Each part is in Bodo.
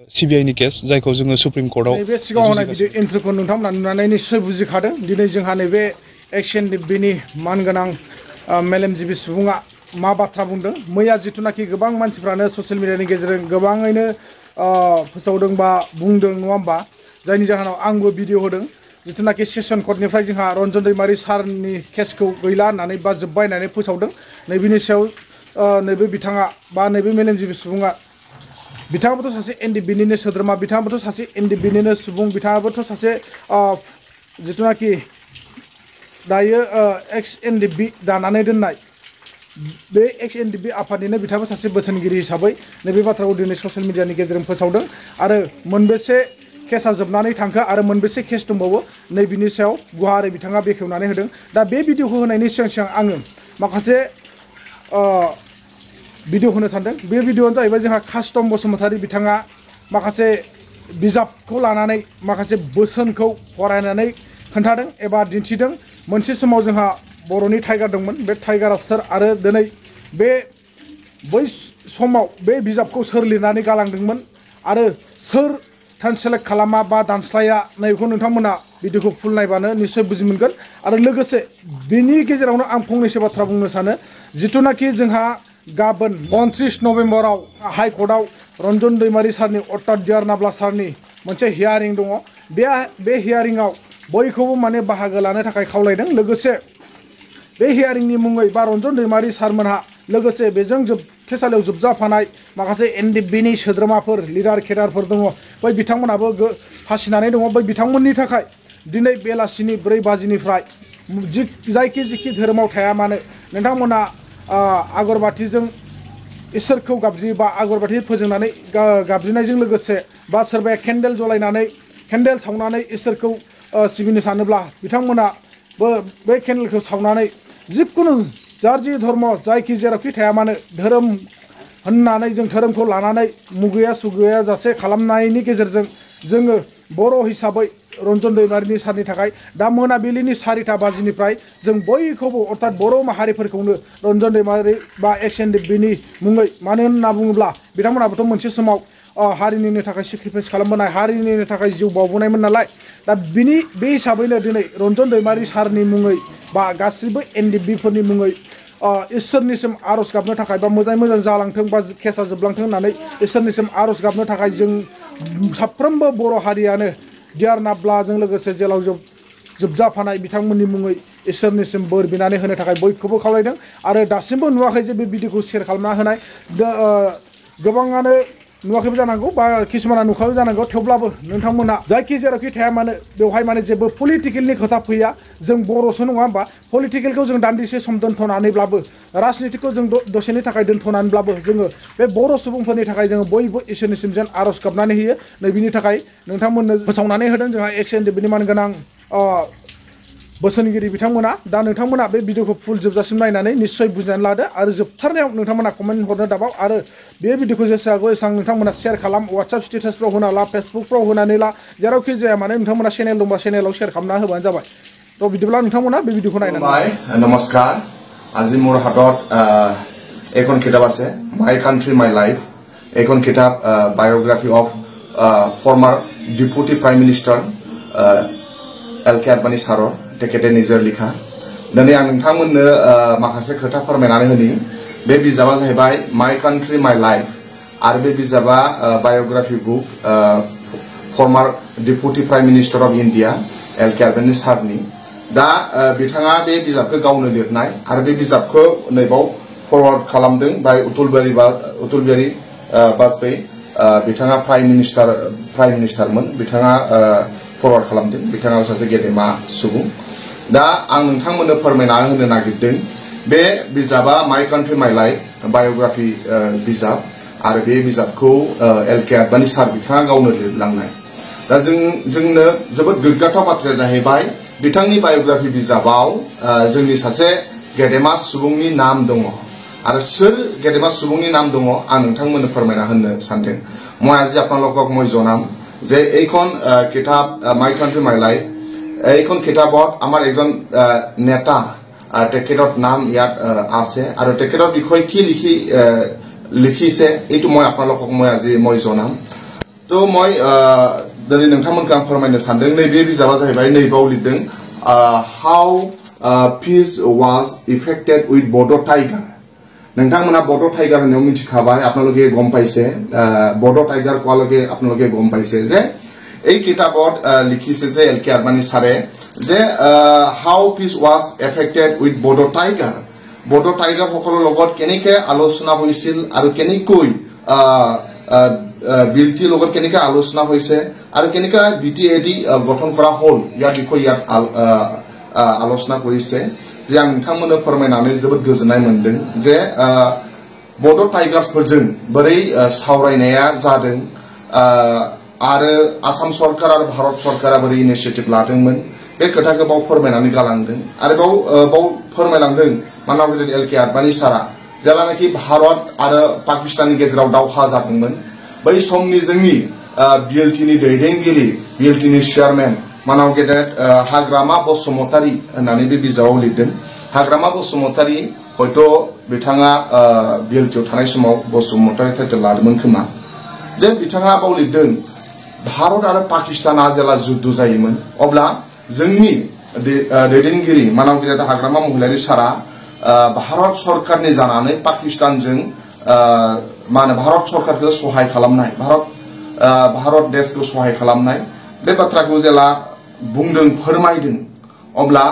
CBI नि केस जायखौ जोङो सुप्रिम कोर्टआव बे सिगाङाव होनाय भिडिअ इन्ट्रोखौ नोंथांमोना नुनानै निश्चय बुजिखादों दिनै जोंहा नैबे एक्शन बिनि मानगोनां मेलेमजिबि सुबुङा मा बाथ्रा बुंदों मैया जिथुनाखि गोबां मानसिफ्रानो ससियेल मिडियानि गेजेरजों गोबाङैनो फोसावदों बा बुंदों नङा होमबा जायनि जाहोनाव आंबो भिडिअ होदों जिथुनाखि सेसन कर्टनिफ्राय जोंहा रन्जन दैमारि सारनि केसखौ गैला होननानै बा जोब्बाय होननानै फोसावदों नैबेनि सायाव नैबे बिथाङा बा नैबे मेलेमजिबि सुबुङा बिथाङाबोथ' सासे एनडिबिनिनो सोद्रोमा बिथाङाबोथ' सासे एनडिबिनिनो सुबुं बिथाङाबोथ' सासे जिथुनाखि दायो एक्स एनडिबि दानानै दोननाय बे एक्स एनडिबि आफादनिनो बिथाङाबो सासे बोसोनगिरि हिसाबै नैबे बाथ्राखौ दिनै ससियेल मिडियानि गेजेरजों फोसावदों आरो मोनबेसे केसा जोबनानै थांखो आरो मोनबेसे केस दंबावो नैबेनि सायाव गुवारै बिथाङा बेखेवनानै होदों दा बे भिडिअखौ होनायनि सिगां आङो माखासे भिडिअ होनो सानदों बे भिडिअआनो जाहैबाय जोंहा कास्टम बसुमतारी बिथाङा माखासे बिजाबखौ लानानै माखासे बोसोनखौ फरायनानै खोन्थादों एबा दिन्थिदों मोनसे समाव जोंहा बर'नि टाइगार दंमोन बे टाइगारा सोर आरो दिनै बै समाव बे बिजाबखौ सोर लिरनानै गालांदोंमोन आरो सोर ट्रान्सलेट खालामा बा दानस्लाया नैबेखौ नोंथांमोना भिडिअखौ फुल नायबानो निश्चय बुजि मोनगोन आरो लोगोसे बिनि गेजेरावनो आं फंनैसो बाथ्रा बुंनो सानो जिथुनाखि जोंहा गाबोन 29 नभेम्बराव हाइकर्टआव रन्जन दैमारि सारनि अर्थात डिआर नाब्ला सारनि मोनसे हियारिं दङ बे हियारिंआव बयखौबो माने बाहागो लानो थाखाय खावलायदों लोगोसे बे हियारिंनि मुङै बा रन्जन दैमारि सारमोनहा लोगोसे बेजों खेसालियाव जोबजाफानाय माखासे एनडिबिनि सोद्रोमाफोर लिडार केडारफोर दङ बै बिथांमोनाबो फासिनानै दङ बै बिथांमोननि थाखाय दिनै बेलासिनि 4 बाजिनिफ्राय जायखि धोरोमाव थाया मानो नोंथांमोना आगरबाथिजों इसोरखौ गाबज्रियो बा आगरबाथि फोजोंनानै गाबज्रिनायजों लोगोसे बा सोरबाया केन्डेल जलायनानै केन्डेल सावनानै इसोरखौ सिबिनो सानोब्ला बिथांमोना बे केन्डेलखौ सावनानै जिखुनु जारजि धर्म जायखि जेरावखि थाया मानो धोरोम होननानै जों धोरोमखौ लानानै मुगैया सुगैया जासे खालामनायनि गेजेरजों जोङो बर' हिसाबै रन्जन दैमारिनि सारनि थाखाय दा मोनाबिलिनि 4टा बाजिनिफ्राय जों बयखौबो अर्थात बर' माहारिफोरखौनो रन्जन दैमारि बा एक्स एनडिबिनि मुङै मानो होनना बुङोब्ला बिथांमोनाबोथ' मोनसे समाव हारिनिनो थाखाय सेक्रिफाइस खालामबोनाय हारिनिनो थाखाय जिउ बावबोनायमोन नालाय दा बे हिसाबैनो दिनै रन्जन दैमारि सारनि मुङै बा गासिबो एनडिबिफोरनि मुङै इसोरनिसिम आर'ज गाबनो थाखाय बा मोजां जालांथों बा केसा जोबलांथों होननानै इसोरनिसिम आर'ज गाबनो थाखाय जों साफ्रोमबो बर' हारियानो डिआर नाब्लाजों लोगोसे जेलाव जोबजाफानाय बिथांमोननि मुङै इसोरनिसिम बोर बिनानै होनो थाखाय बयखौबो खावलायदों आरो दासिमबो नुवाखै जे बे भिडिअखौ शेयार खालामना होनाय गोबाङानो नुवाखैबो जानांगौ बा किसुमाना नुखाबो जानांगौ थेवब्लाबो नोंथांमोना जायखि जेरावखि थाया मानो बेवहाय माने जेबो पलिटिकेलनि खोथा फैया जों बर'सो नङा होमबा पलिटिकेलखौ जों दान्दिसे सम दोनथ'नानैब्लाबो राजनितिखौ जों दसेनि थाखाय दोनथ'नानैब्लाबो जोङो बे बर' सुबुंफोरनि थाखाय जोङो बयबो इसोरनिसिम जेन आर'ज गाबनानै होयो नैबिनि थाखाय नोंथांमोननो फोसावनानै होदों जोंहा एक्स एनडिबिनि मानगोनां बोसोनगिरि बिथांमोना दा नोंथांमोना बे भिडिअखौ फुल जोबजासिम नायनानै निश्चय बुजिनानै लादो आरो जोबथारनायाव नोंथांमोना कमेन्ट हरनो दाबाव आरो बे भिडिअखौ जेसे हागौ एसेबां नोंथांमोना शेयार खालाम वाट्सएप स्टेटासफ्राव होना ला फेसबुकफ्राव होनानै ला जेरावखि जाया माने नोंथांमोना चेनेल दंबा चेनेलाव शेयार खालामना होबानो जाबाय थ' बिदिब्ला नोंथांमोना बे भिडिअखौ नायनानै नमस्कार আজি মোৰ হাতত এখন কিতাপ আছে মাই কান্ট্ৰি মাই লাইফ এখন কিতাপ biography of former deputy prime minister L K. Advani সাৰৰ তেখেতে নিজৰ লিখা দিनै आं नोंथांमोननो माखासे खोथा फोरमायनानै होनि बे बिजाबा जाहैबाय माय कान्ट्रि माय लाइफ आरो बे बिजाबा biography book former deputy prime minister of India L K. Advani सारनि दा बिथाङा बे बिजाबखौ गावनो लिरनाय आरो बे बिजाबखौ नैबाव फरवार्ड खालामदों बाय अटल बिहारी वाजपेयी बिथाङा प्राइम मिनिस्टारमोन बिथाङा फरवार्ड खालामदों बिथाङा सासे गेदेमा सुबुं दा आं नोंथांमोननो फोरमायना होनो नागिरदों बे बिजाबा माय कान्ट्रि माय लाइफ बायोग्राफि बिजाब आरो बे बिजाबखौ एल.के. आदबानी सार बिथाङा गावनो लिरलांनाय दा जोंनो जोबोद गोग्गाथाव बाथ्राया जाहैबाय बिथांनि बायोग्राफि बिजाबाव जोंनि सासे गेदेमा सुबुंनि नाम दङ आरो सोर गेदेमा सुबुंनि नाम दङ आं नोंथांमोननो फोरमायना होनो सानदों মই আজি আপোনালোকক মই জনাম যে এইখন কিতাপ মাই কান্ট্ৰি মাই লাইফ এইখন কিতাবত আমাৰ এজন নেতা তেখেতৰ নাম ইয়াত আছে আৰু তেখেতৰ বিষয়ে কি লিখিছে এইটো মই আপোনালোকক মই আজি জনাম तो मैं दिनै नोंथांमोनखौ आं फोरमायनो सानदों नैबे बिजाबा जाहैबाय नैबाव लिरदों how peace was effected with Bodo Tiger नोंथांमोना बडो टाइगर होननायाव मिथिखाबाय आपनालोके गम पाइसे बडो टाइगर कोआलोके आपनालोके गम पाइसे जे এই কিতাবত লিখিছে যে এলকে আদবানী সারে যে how piece was affected with Bodo tiger সকলৰ লগত কেনেকে আলোচনা হৈছিল আৰু কেনেকৈ বিলটি লগত কেনেকে আলোচনা হৈছে আৰু কেনেকে বিটিএডি গঠন কৰা হল ইয়াৰ বিষয়ে ইয়াত আলোচনা কৰিছে যে आं नोंथांमोननो फोरमायनानै जोबोद गोजोननाय मोनदों जे बडो टाइगार्सफोरजों बोरै सावरायनाया जादों आरो आसाम सरकार आरो भारत सरकारा बोरै इनिशिएटिभ लादोंमोन बे खोथाखौ बाव फोरमायनानै गालांदों आरो बाव फोरमायलांदों मानव एलके आदबानी सारा जेब्लानाखि भारत आरो पाकिस्ताननि गेजेराव दावहा जादोंमोन बै समनि जोंनि बिएलटिनि दैदेनगिरि बिएलटिनि चेयारमेन मानव गेदेर हाग्रामा बसुमतारी होननानै बे बिजाबाव लिरदों हाग्रामा बसुमतारी हयथ' बिथाङा बिएलटिआव थानाय समाव बसुमतारी टाइटेल लादोंमोन खोमा जे बिथाङा बाव लिरदों भारत आरो पाकिस्ताना जेला जुद्ध जायोमोन अब्ला जोंनि दैदेनगिरि मानव गेदेर हाग्रामा महिलारी सारा भारत सरकारनि जानानै पाकिस्तानजों माने भारत सरकारखौ सहाय खालामनाय भारत देशखौ सहाय खालामनाय बे बाथ्राखौ जेला बुंदों फोरमायदों अब्ला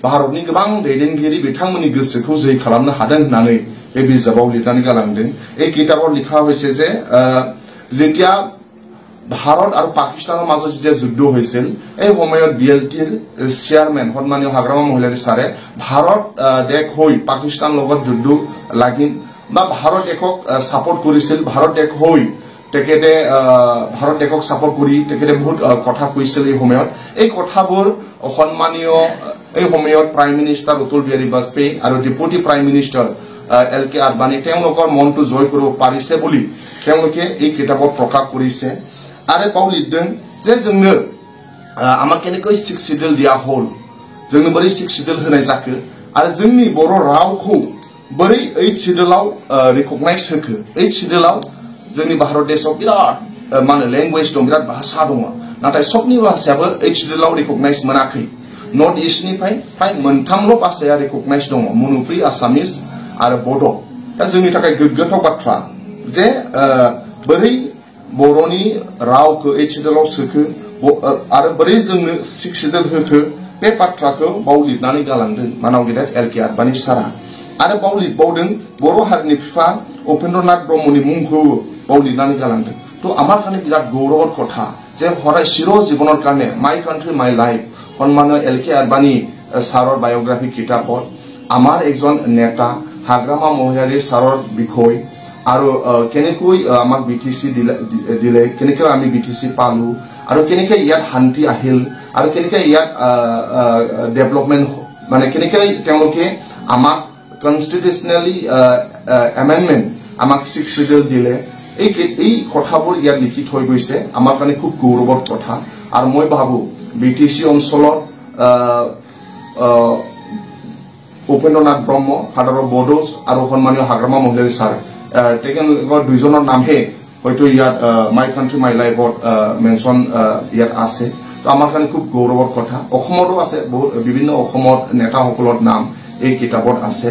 भारतनि गोबां दैदेनगिरि बिथांमोननि गोसोखौ जै खालामनो हादों होननानै बे बिजाबाव लिरनानै गालांदों এই কিতাবত লিখা হৈছে যে যেতিয়া भारत और पाकिस्तान माजत जेतिया जुद्ध হৈছিল এই সময়ত বিএলটিৰ চেয়ারম্যান সন্মানীয় হাগ্ৰামা মহিলাৰী সাৰে भारत দেশ হৈ পাকিস্তান লগত যুদ্ধ লাগিন বা भारत দেশক সাপোর্ট কৰিছিল भारत দেশ হৈ তেখেতে भारत দেশক সাপোর্ট কৰি তেখেতে বহুত কথা কৈছিল এই সময়ত এই কথাবোৰ সন্মানীয় এই সময়ত প্ৰাইম মিনিষ্টাৰ অতুল বিহাৰী বাজপেয়ী আৰু ডেপুটি প্ৰাইম মিনিষ্টাৰ এলকে আদবানী তেওঁলোকৰ মনটো জয় কৰিব পাৰিছে বুলি তেওঁলোকে এই কিতাপত প্ৰকাশ কৰিছে आरो बाव लिरदों जे जोंनो आमा केनेकै सिक्स सिडिउल दिया हल जोंनो बोरै सिक्स सिडिउल होनाय जाखो आरो जोंनि बर' रावखौ बोरै 8 सिडिउलाव रिकगनाइज होखो 8 सिडिउलाव जोंनि भारत देशआव बिराद माने लेंगुवेज दं बिराद भाषा दं नाथाय सबनि भाषायाबो 8 सिडिउलाव रिकगनाइज मोनाखै नर्थ ईस्टनिफ्राय फ्राय मोनथामल' भाषाया रिकगनाइज दं मनुफ्रि आसामिस आरो बड' दा जोंनि थाखाय गोग्गाथाव बाथ्रा जे बोरै बर'नि रावखौ 8 सिडिउलाव सोखो आरो बोरै जोंनो 6 सिडिउल होखो बे बाथ्राखौ बाव लिरनानै गालांदों मानव गेदेर एलके आदबानी सारा आरो बाव लिरबावदों बर' हारिनि बिफा उपेन्द्रनाथ ब्रह्मनि मुंखौ बाव लिरनानै गालांदों तो आमार कारणे बिराद गौरवर कथा जे हराय चिर जीवনৰ কাৰণে माई कान्ट्री माई लाइफ सन्मान्य एलके आदबानी सारर बायोग्राफी किताबत आमार एकजन नेता हाग्रामा महिलारी सारर বিষয় আৰু কেনেকৈ আমাক বিটিসি দিলে কেনেকৈ আমি বিটিসি পালো আৰু কেনেকৈ ইয়াত শান্তি আহিল আৰু কেনেকৈ ইয়াত ডেভেলপমেন্ট মানে কেনেকৈ তেওঁলোকে আমাক কনস্টিটিউশনালি এমেন্ডমেন্ট আমাক 6 শিডিউল দিলে এই কথাবোৰ ইয়াত লিখি থৈ গৈছে আমাৰ কাৰণে খুব গৌৰৱৰ কথা আৰু মই ভাবো বিটিসি অঞ্চলত उपेन्द्रनाथ ब्रह्म फादार अफ बड'ज और सन्मानीय हाग्रामा महिलारी सार तेखेतलोকৰ দুইজনৰ নামহে হয়তো ইয়াত মাই কান্ট্রি মাই লাইফত মেনশন ইয়াত আছে তো আমাৰ কাৰণে খুব গৌৰৱৰ কথা অসমতো আছে বিভিন্ন অসমৰ নেতাসকলৰ নাম এই কিতাপত আছে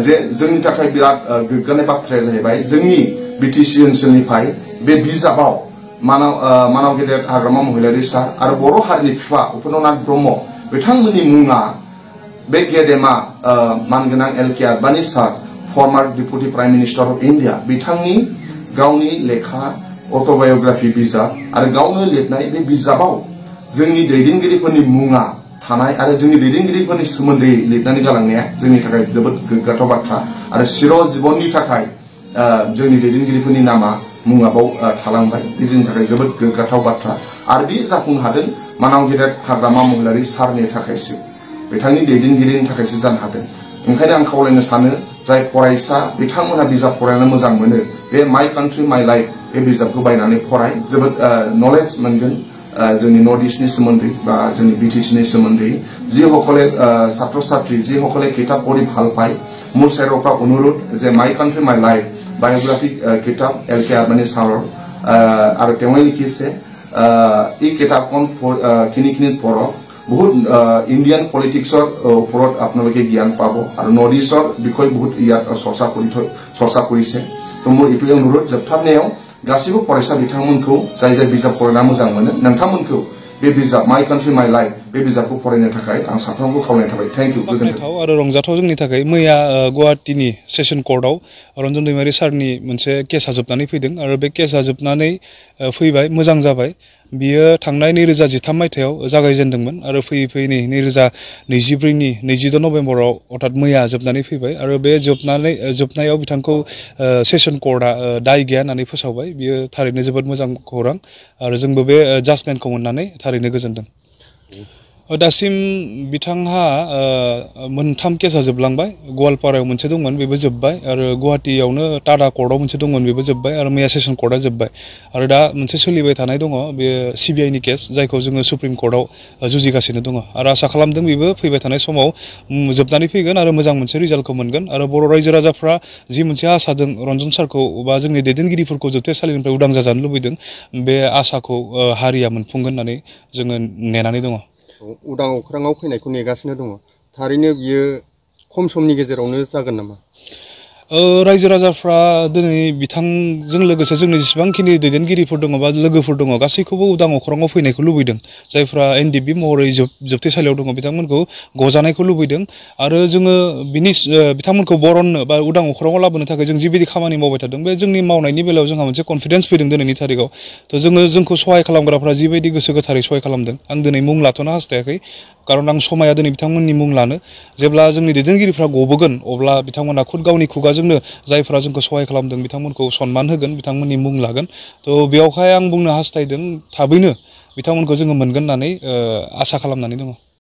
যে जोंनि थाखाय बिराद गोग्गानाय बाथ्राया जाहैबाय जोंनि बिटिसि ओनसोलनिफ्राय बे बिजाबाव मानव गेदेर हाग्रामा महिलारी सार आरो बर' हारिनि बिफा उपेन्द्रनाथ ब्रह्म बिथांमोननि मुङा बे गेदेमा मानगोनां L K Advani sir former deputy prime minister of India बिथांनि गावनि लेखा अट'बायोग्राफि बिजाब आरो गावनो लिरनाय बे बिजाबाव जोंनि दैदेनगिरिफोरनि मुङा थानाय आरो जोंनि दैदेनगिरिफोरनि सोमोन्दै लिरनानै गालांनाया जोंनि थाखाय जोबोद गोग्गाथाव बाथ्रा आरो चिर जीवननि थाखाय जोंनि दैदेनगिरिफोरनि नामा मुङाबाव थालांबाय बे जोंनि थाखाय जोबोद गोग्गाथाव बाथ्रा आरो बे जाफुंनो हादों मानव गेदेर हाग्रामा महिलारी सारनि थाखायसो बिथांनि दैदेनगिरिनि थाखायसो जानो हादों ओंखायनो आं खावलायनो सानो जाय फरायसा बिथांमोना बिजाब फरायनो मोजां मोनो बे माई कान्ट्री माई लाइफ बे बिजाबखौ बायनानै फराय जोबोद नलेज मोनगोन जोंनि नर्थ ईस्टनि सोमोन्दै बा जोंनि बिटिसिनि सोमोन्दै जिসকলে ছাত্ৰ ছাত্ৰী जिসকলে किताब पढ़ी ভাল पाय মোৰ চেৰপৰা অনুৰোধ যে माई कान्ट्री माई लाइफ बायोग्राफिक किताब एलके आदबानी सारर आरो तेवहाय लिखिसे इ किताबखन खिनि पढ़ो बहुत इंडियन पलिटिक्सर ऊपर आपनालोके ज्ञान पाबो आरो नर्थ इस्टर बिखय बहुत इयात चर्चा करिसे तो मोर इटु अनुरोध जोबथारनायाव गासिबो फरायसा बिथांमोनखौ जाय जाय बिजाब फरायना मोजां मोनो नोंथांमोनखौ बे बिजाब माय कान्ट्रि माय लाइफ बे बिजाबखौ फरायनो थाखाय आं साफ्रोमबो खावलायनाय थाबाय थैंक यू गोजोनथों आरो रंजाथाव जोंनि थाखाय मैया गुवाहाटीनि सेशन कर्टआव रन्जन दैमारि सारनि मोनसे केसा जोबनानै फैदों आरो बे केसा जोबनानै फैबाय मोजां जाबाय बियो थांनाय 2013 मायथाइयाव जागायजेनदोंमोन आरो फैयै फैयै 2024नि 26 नभेम्बराव अर्थात मैया जोबनानै फैबाय आरो बे जोबनायाव बिथांखौ सेशन कर्टआ दाय गैया होननानै फोसावबाय बियो थारैनो जोबोद मोजां खौरां आरो जोंबो बे जाजमेन्टखौ मोननानै थारैनो गोजोनदों दासिम बिथांहा मोनथाम केसा जोबलांबाय गवालपारायाव मोनसे दंमोन बेबो जोबबाय आरो गुवाहाटीयावनो टाटा कर्टआव मोनसे दंमोन बेबो जोबबाय आरो मैया सेशन कर्टआ जोबबाय आरो दा मोनसे सोलिबाय थानाय दङ बे सिबिआइनि केस जायखौ जोङो सुप्रिम कर्टआव जुजिगासिनो दङ आरो आसा खालामदों बेबो फैबाय थानाय समाव जोबनानै फैगोन आरो मोजां मोनसे रिजाल्टखौ मोनगोन आरो बर' रायजो राजाफ्रा जि मोनसे आसा दं रन्जन सारखौ बा जोंनि दैदेनगिरिफोरखौ जोबथेसालिनिफ्राय उदां जाजानो लुबैदों बे आसाखौ हारिया मोनफुंगोन होननानै जोङो नेनानै दङ उदां अख्राङाव फैनायखौ नेगासिनो दङ थारैनो बियो खम समनि गेजेरावनो जागोन नामा रायजो राजाफ्रा दिनै बिथांजों लोगोसे जोंनि जेसेबांखिनि दैदेनगिरिफोर दङ बा लोगोफोर दङ गासैखौबो उदां अख्राङाव फैनायखौ लुबैदों जायफ्रा एनडिपि महरै जोबथेसालियाव दङ बिथांमोनखौ गजानायखौ लुबैदों आरो जोङो बिथांमोनखौ बरननो बा उदां अख्राङाव लाबोनो थाखाय जों जिबायदि खामानि मावबाय थादों बे जोंनि मावनायनि बेलायाव जोंहा मोनसे कनफिडेन्स फैदों दिनैनि थारिखआव थ' जोंखौ सहाय खालामग्राफ्रा जिबायदि गोसो गोथारै सहाय खालामदों आं दिनै मुं लाथ'नो हास्थायाखै खारन आं समाया दिनै बिथांमोननि मुं लानो जेब्ला जोंनि दैदेनगिरिफ्रा गबोगोन अब्ला बिथांमोना खुद गावनि खुगाजोंनो जायफ्रा जोंखौ सहाय खालामदों बिथांमोनखौ सनमान होगोन बिथांमोननि मुं लागोन थ' बेयावहाय आं बुंनो हास्थायदों थाबैनो बिथांमोनखौ जोङो मोनगोन होननानै आसा खालामनानै दङ